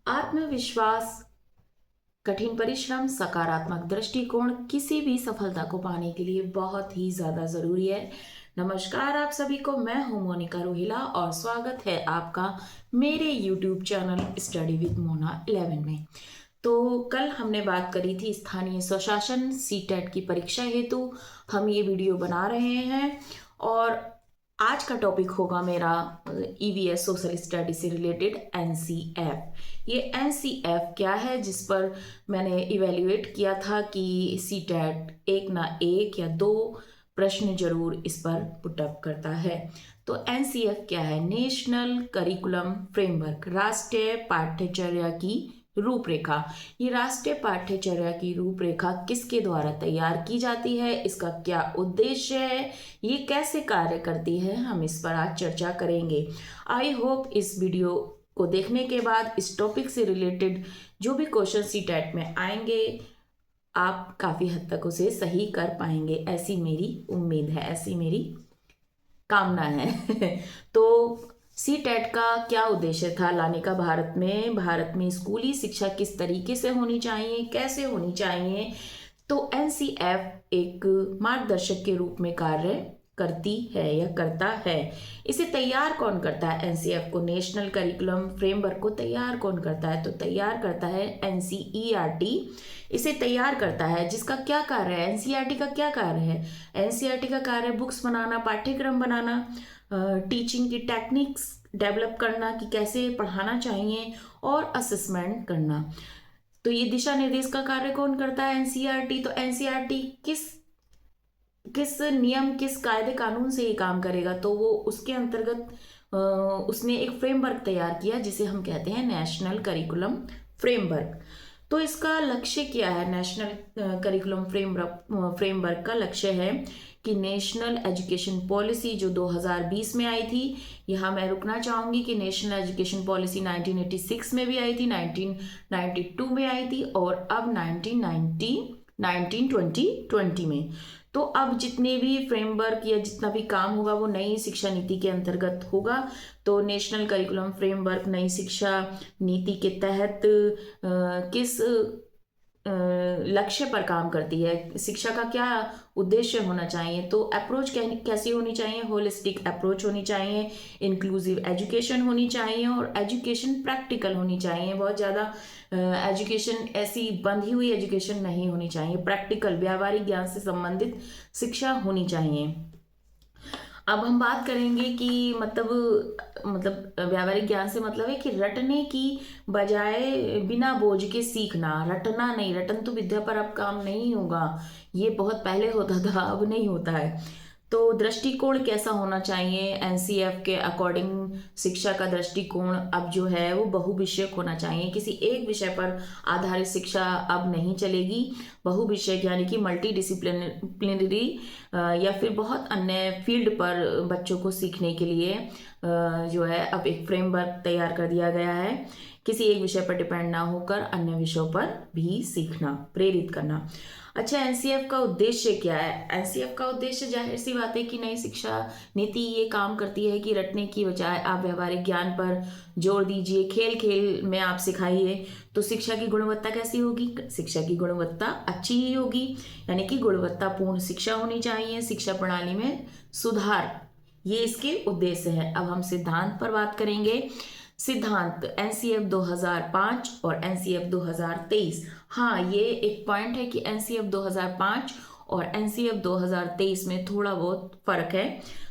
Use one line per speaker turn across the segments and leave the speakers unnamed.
आत्मविश्वास, कठिन परिश्रम, सकारात्मक दृष्टिकोण किसी भी सफलता को पाने के लिए बहुत ही ज़्यादा ज़रूरी है। नमस्कार आप सभी को, मैं हूं मोनिका रोहिला और स्वागत है आपका मेरे YouTube channel study with Mona 11 में। तो कल हमने बात करी थी स्थानीय स्वशासन सीटेट की परीक्षा हेतु हम ये वीडियो बना रहे हैं और आज का टॉपिक होगा मेरा ईवीएस सोशल स्टडी से रिलेटेड एनसीएफ। ये एनसीएफ क्या है, जिस पर मैंने इवेल्युएट किया था कि सीटेट एक ना एक या दो प्रश्न जरूर इस पर पुटअप करता है। तो एनसीएफ क्या है? नेशनल करिकुलम फ्रेमवर्क, राष्ट्रीय पाठ्यचर्या की रूपरेखा। ये राष्ट्रीय पाठ्यचर्या की रूपरेखा किसके द्वारा तैयार की जाती है, इसका क्या उद्देश्य है, ये कैसे कार्य करती है, हम इस पर आज चर्चा करेंगे। आई होप इस वीडियो को देखने के बाद इस टॉपिक से रिलेटेड जो भी क्वेश्चन सीटेट में आएंगे आप काफ़ी हद तक उसे सही कर पाएंगे, ऐसी मेरी उम्मीद है, ऐसी मेरी कामना है। तो सीटेट का क्या उद्देश्य था लाने का भारत में स्कूली शिक्षा किस तरीके से होनी चाहिए, कैसे होनी चाहिए। तो एनसीएफ एक मार्गदर्शक के रूप में कार्य करती है या करता है। इसे तैयार कौन करता है? एनसीएफ को, नेशनल करिकुलम फ्रेमवर्क को तैयार कौन करता है? तो तैयार करता है एनसीईआरटी। इसे तैयार करता है, जिसका क्या कार्य है? एनसीईआरटी का क्या कार्य है? एनसीईआरटी का कार्य बुक्स बनाना, पाठ्यक्रम बनाना, टीचिंग की टेक्निक्स डेवलप करना कि कैसे पढ़ाना चाहिए और असेसमेंट करना। तो ये दिशा निर्देश का कार्य कौन करता है? एनसीईआरटी। तो एनसीईआरटी किस किस नियम, किस कायदे कानून से ये काम करेगा? तो वो उसके अंतर्गत उसने एक फ्रेमवर्क तैयार किया जिसे हम कहते हैं नेशनल करिकुलम फ्रेमवर्क। तो इसका लक्ष्य क्या है? नेशनल करिकुलम फ्रेमवर्क का लक्ष्य है कि नेशनल एजुकेशन पॉलिसी जो 2020 में आई थी, यहाँ मैं रुकना चाहूँगी कि नेशनल एजुकेशन पॉलिसी 1986 में भी आई थी, 1992 में आई थी और अब 1920 में। तो अब जितने भी फ्रेमवर्क या जितना भी काम होगा वो नई शिक्षा नीति के अंतर्गत होगा। तो नेशनल करिकुलम फ्रेमवर्क नई शिक्षा नीति के तहत किस लक्ष्य पर काम करती है, शिक्षा का क्या उद्देश्य होना चाहिए। तो अप्रोच कैसी होनी चाहिए? होलिस्टिक अप्रोच होनी चाहिए, इंक्लूसिव एजुकेशन होनी चाहिए और एजुकेशन प्रैक्टिकल होनी चाहिए। बहुत ज़्यादा एजुकेशन ऐसी बंधी हुई एजुकेशन नहीं होनी चाहिए, प्रैक्टिकल व्यावहारिक ज्ञान से संबंधित शिक्षा होनी चाहिए। अब हम बात करेंगे कि मतलब व्यावहारिक ज्ञान से मतलब है कि रटने की बजाय बिना बोझ के सीखना, रटना नहीं। रटन तो विद्या पर अब काम नहीं होगा, ये बहुत पहले होता था, अब नहीं होता है। तो दृष्टिकोण कैसा होना चाहिए? एनसीएफ के अकॉर्डिंग शिक्षा का दृष्टिकोण अब जो है वो बहुविषयक होना चाहिए। किसी एक विषय पर आधारित शिक्षा अब नहीं चलेगी। बहुविषयक यानी कि मल्टी डिसिप्लिनरी या फिर बहुत अन्य फील्ड पर बच्चों को सीखने के लिए जो है अब एक फ्रेमवर्क तैयार कर दिया गया है। किसी एक विषय पर डिपेंड ना होकर अन्य विषयों पर भी सीखना, प्रेरित करना। अच्छा, एनसीएफ का उद्देश्य क्या है? एनसीएफ का उद्देश्य जाहिर सी बात है कि नई शिक्षा नीति ये काम करती है कि रटने की बजाय आप व्यवहारिक ज्ञान पर जोर दीजिए, खेल खेल में आप सिखाइए। तो शिक्षा की गुणवत्ता कैसी होगी? शिक्षा की गुणवत्ता अच्छी ही होगी, यानी कि गुणवत्तापूर्ण शिक्षा होनी चाहिए, शिक्षा प्रणाली में सुधार, ये इसके उद्देश्य है। अब हम सिद्धांत पर बात करेंगे। सिद्धांत एनसीएफ 2005 और एनसीएफ 2023। हाँ, ये एक पॉइंट है कि एनसीएफ 2005 और एनसीएफ 2023 में थोड़ा बहुत फर्क है।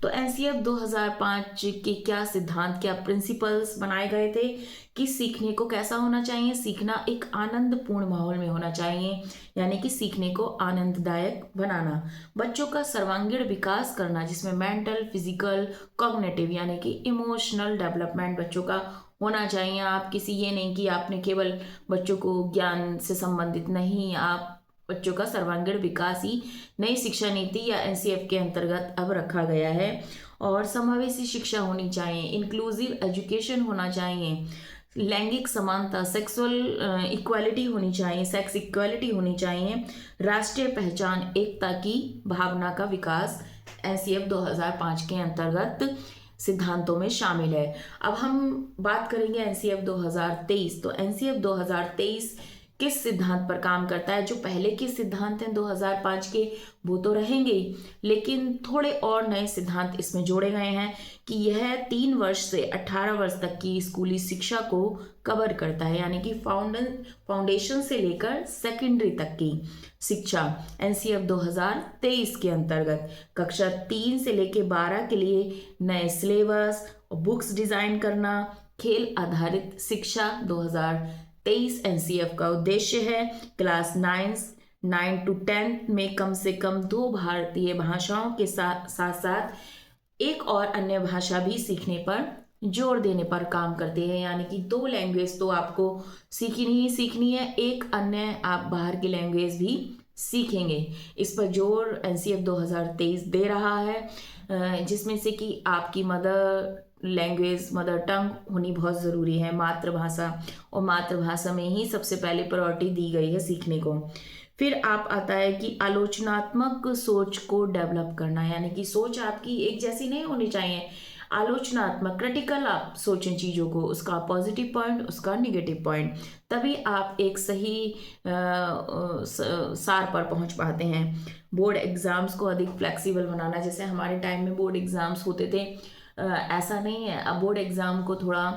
तो एनसीएफ 2005 के क्या सिद्धांत, क्या प्रिंसिपल्स बनाए गए थे कि सीखने को कैसा होना चाहिए? सीखना एक आनंदपूर्ण माहौल में होना चाहिए, यानी कि सीखने को आनंददायक बनाना, बच्चों का सर्वांगीण विकास करना जिसमें मेंटल, फिजिकल, कॉग्निटिव यानी कि इमोशनल डेवलपमेंट बच्चों का होना चाहिए। आप किसी ये नहीं कि आपने केवल बच्चों को ज्ञान से संबंधित नहीं, आप बच्चों का सर्वांगीण विकास ही नई शिक्षा नीति या एनसीएफ के अंतर्गत अब रखा गया है। और समावेशी शिक्षा होनी चाहिए, इंक्लूसिव एजुकेशन होना चाहिए, लैंगिक समानता, सेक्सुअल इक्वालिटी होनी चाहिए, सेक्स इक्वालिटी होनी चाहिए, राष्ट्रीय पहचान, एकता की भावना का विकास एनसीएफ 2005 के अंतर्गत सिद्धांतों में शामिल है। अब हम बात करेंगे एनसीएफ 2023। तो एनसीएफ 2023 किस सिद्धांत पर काम करता है? जो पहले के सिद्धांत हैं 2005 के, वो तो रहेंगे ही, लेकिन थोड़े और नए सिद्धांत इसमें जोड़े गए हैं कि यह 3 वर्ष से 18 वर्ष तक की स्कूली शिक्षा को कवर करता है, यानी कि फाउंडेशन से लेकर सेकेंडरी तक की शिक्षा एनसीएफ 2023 के अंतर्गत कक्षा 3 से लेकर 12 के लिए नए सिलेबस, बुक्स डिजाइन करना, खेल आधारित शिक्षा 2023 एनसीएफ का उद्देश्य है। क्लास 9 to 10 में कम से कम 2 भारतीय भाषाओं के साथ साथ एक और अन्य भाषा भी सीखने पर जोर देने पर काम करते हैं, यानी कि 2 लैंग्वेज तो आपको सीखनी ही सीखनी है, एक अन्य आप बाहर की लैंग्वेज भी सीखेंगे। इस पर जोर एनसीएफ 2023 दे रहा है, जिसमें से कि आपकी मदर लैंग्वेज, मदर टंग होनी बहुत ज़रूरी है, मातृभाषा, और मातृभाषा में ही सबसे पहले प्रायोरिटी दी गई है सीखने को। फिर आप आता है कि आलोचनात्मक सोच को डेवलप करना, यानी कि सोच आपकी एक जैसी नहीं होनी चाहिए, आलोचनात्मक, क्रिटिकल आप सोचें चीज़ों को, उसका पॉजिटिव पॉइंट, उसका निगेटिव पॉइंट, तभी आप एक सही सार पर पहुंच पाते हैं। बोर्ड एग्ज़ाम्स को अधिक फ्लेक्सिबल बनाना, जैसे हमारे टाइम में बोर्ड एग्ज़ाम्स होते थे, ऐसा नहीं है, अब बोर्ड एग्ज़ाम को थोड़ा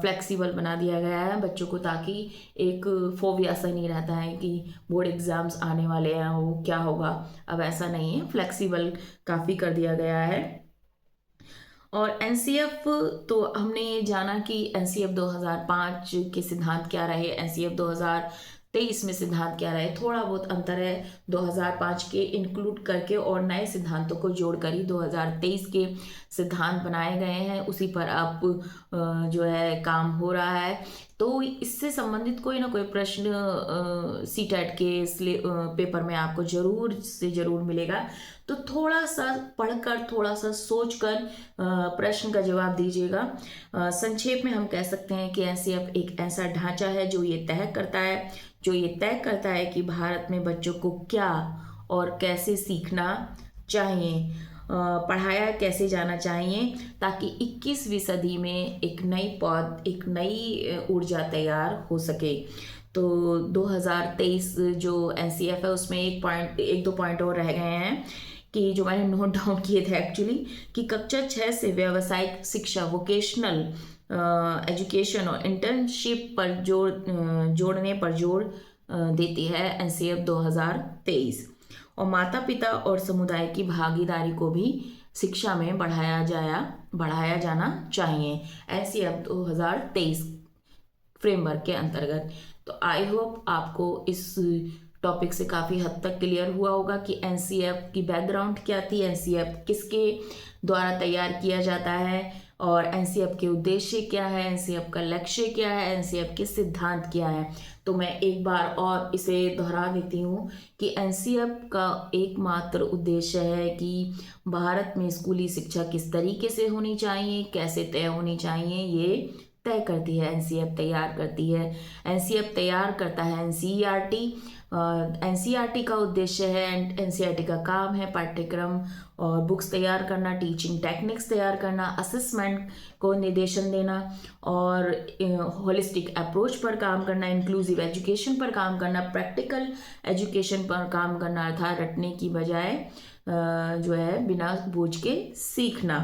फ्लेक्सिबल बना दिया गया है बच्चों को, ताकि एक फोबिया सा नहीं रहता है कि बोर्ड एग्ज़ाम्स आने वाले हैं, वो क्या होगा। अब ऐसा नहीं है, फ्लेक्सिबल काफ़ी कर दिया गया है। और एनसीएफ तो हमने ये जाना कि एनसीएफ 2005 के सिद्धांत क्या रहे, एनसीएफ 2023 में सिद्धांत क्या रहे, थोड़ा बहुत अंतर है। 2005 के इंक्लूड करके और नए सिद्धांतों को जोड़कर ही 2023 के सिद्धांत बनाए गए हैं, उसी पर अब जो है काम हो रहा है। तो इससे संबंधित कोई ना कोई प्रश्न सीटेट के पेपर में आपको जरूर से जरूर मिलेगा, तो थोड़ा सा पढ़कर, थोड़ा सा सोचकर प्रश्न का जवाब दीजिएगा। संक्षेप में हम कह सकते हैं कि एनसीएफ एक ऐसा ढांचा है जो ये तय करता है कि भारत में बच्चों को क्या और कैसे सीखना चाहिए, पढ़ाया कैसे जाना चाहिए, ताकि 21वीं सदी में एक नई ऊर्जा तैयार हो सके। तो 2023 जो एनसीएफ है उसमें एक दो पॉइंट और रह गए हैं कि जो मैंने नोट डाउन किए थे एक्चुअली, कि कक्षा 6 से व्यावसायिक शिक्षा, वोकेशनल एजुकेशन और इंटर्नशिप पर जोड़ने पर जोर देती है एनसीएफ 2023। और माता पिता और समुदाय की भागीदारी को भी शिक्षा में बढ़ाया जाना चाहिए एनसीएफ 2023 फ्रेमवर्क के अंतर्गत। तो आई होप आपको इस टॉपिक से काफ़ी हद तक क्लियर हुआ होगा कि एनसीएफ की बैकग्राउंड क्या थी, एनसीएफ किसके द्वारा तैयार किया जाता है, और एनसीएफ के उद्देश्य क्या है, एनसीएफ का लक्ष्य क्या है, एनसीएफ के सिद्धांत क्या है। तो मैं एक बार और इसे दोहरा देती हूँ कि एनसीएफ का एकमात्र उद्देश्य है कि भारत में स्कूली शिक्षा किस तरीके से होनी चाहिए, कैसे तय होनी चाहिए, ये तय करती है, एनसीएफ तैयार करती है। एनसीएफ तैयार करता है एनसीईआरटी। एनसीईआरटी का उद्देश्य है, एनसीईआरटी का काम है पाठ्यक्रम और बुक्स तैयार करना, टीचिंग टेक्निक्स तैयार करना, असेसमेंट को निर्देशन देना, और होलिस्टिक अप्रोच पर काम करना, इंक्लूसिव एजुकेशन पर काम करना, प्रैक्टिकल एजुकेशन पर काम करना, अर्थात रटने की बजाय जो है बिना बोझ के सीखना।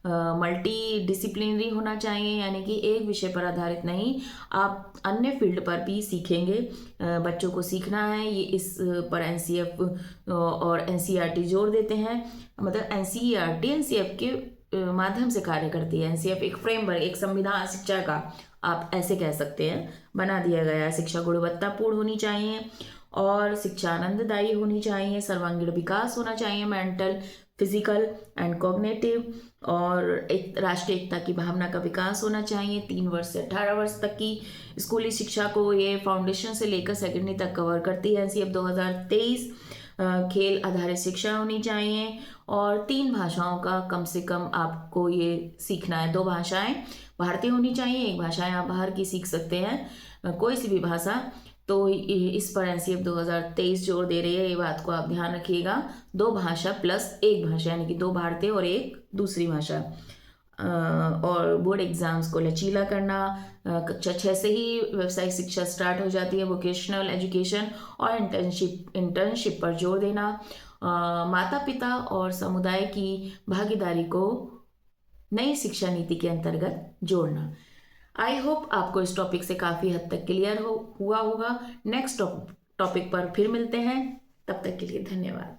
मल्टी डिसिप्लिनरी होना चाहिए, यानी कि एक विषय पर आधारित नहीं, आप अन्य फील्ड पर भी सीखेंगे, बच्चों को सीखना है। ये इस पर एनसीएफ और एनसीईआरटी जोर देते हैं, मतलब एनसीईआरटी एनसीएफ के माध्यम से कार्य करती है। एनसीएफ एक फ्रेमवर्क, एक संविधान शिक्षा का आप ऐसे कह सकते हैं बना दिया गया है। शिक्षा गुणवत्तापूर्ण होनी चाहिए और शिक्षा आनंददायी होनी चाहिए, सर्वांगीण विकास होना चाहिए, मेंटल, फिजिकल एंड कॉग्निटिव, और एक राष्ट्रीय एकता की भावना का विकास होना चाहिए। 3 वर्ष से 18 वर्ष तक की स्कूली शिक्षा को ये फाउंडेशन से लेकर सेकेंडरी तक कवर करती है एनसीएफ 2023। खेल आधारित शिक्षा होनी चाहिए और 3 भाषाओं का कम से कम आपको ये सीखना है। 2 भाषाएं भारतीय होनी चाहिए, 1 भाषा आप बाहर की सीख सकते हैं, कोई सी भी भाषा। तो इस पर एनसीएफ 2023 जोर दे रही है, ये बात को आप ध्यान रखिएगा। 2 भाषा प्लस 1 भाषा, यानी कि 2 भारतीय और 1 दूसरी भाषा। और बोर्ड एग्ज़ाम्स को लचीला करना। कक्षा 6 से ही व्यवसायिक शिक्षा स्टार्ट हो जाती है, वोकेशनल एजुकेशन और इंटर्नशिप पर जोर देना। माता पिता और समुदाय की भागीदारी को नई शिक्षा नीति के अंतर्गत जोड़ना। आई होप आपको इस टॉपिक से काफ़ी हद तक क्लियर हुआ होगा। नेक्स्ट टॉपिक पर फिर मिलते हैं, तब तक के लिए धन्यवाद।